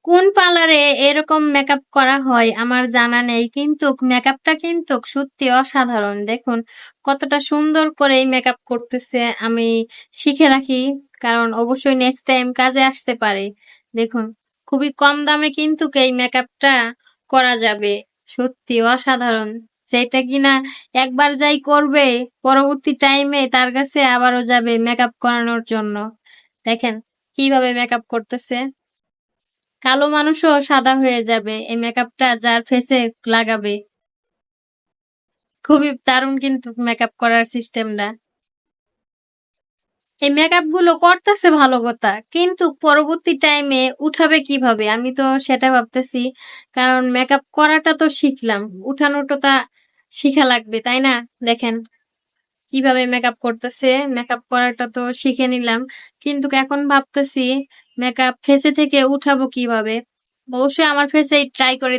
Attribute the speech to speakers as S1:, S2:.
S1: কোন পার্লারে এরকম মেকআপ করা হয় আমার জানা নেই, কিন্তু মেকআপটা কিন্তু সত্যি অসাধারণ। দেখুন কতটা সুন্দর করে এই মেকআপ করতেছে। আমি শিখে রাখি, কারণ অবশ্যই নেক্সট টাইম কাজে আসতে পারে। দেখুন খুবই কম দামে কিন্তু এই মেকআপটা করা যাবে। সত্যি অসাধারণ। যেটা কিনা একবার যাই করবে, পরবর্তী টাইমে তার কাছে আবারও যাবে মেকআপ করানোর জন্য। দেখেন কিভাবে মেকআপ করতেছে। কালো মানুষও সাদা হয়ে যাবে এই মেকআপটা যার ফেসে লাগাবে। খুবই দারুণ কিন্তু মেকআপ করার সিস্টেমটা। এই মেকআপ গুলো করতেছে ভালো কথা, কিন্তু পরবর্তী টাইমে উঠাবে কিভাবে আমি তো সেটা ভাবতেছি। কারণ মেকআপ করাটা তো শিখলাম, উঠানোটা তা শিখা লাগবে, তাই না? দেখেন কিভাবে মেকআপ করতেছে। মেকআপ করাটা তো শিখে নিলাম, কিন্তু এখন ভাবতেছি মেকআপ ফেসে থেকে উঠাবো কিভাবে। অবশ্যই আমার ফেসে ট্রাই করে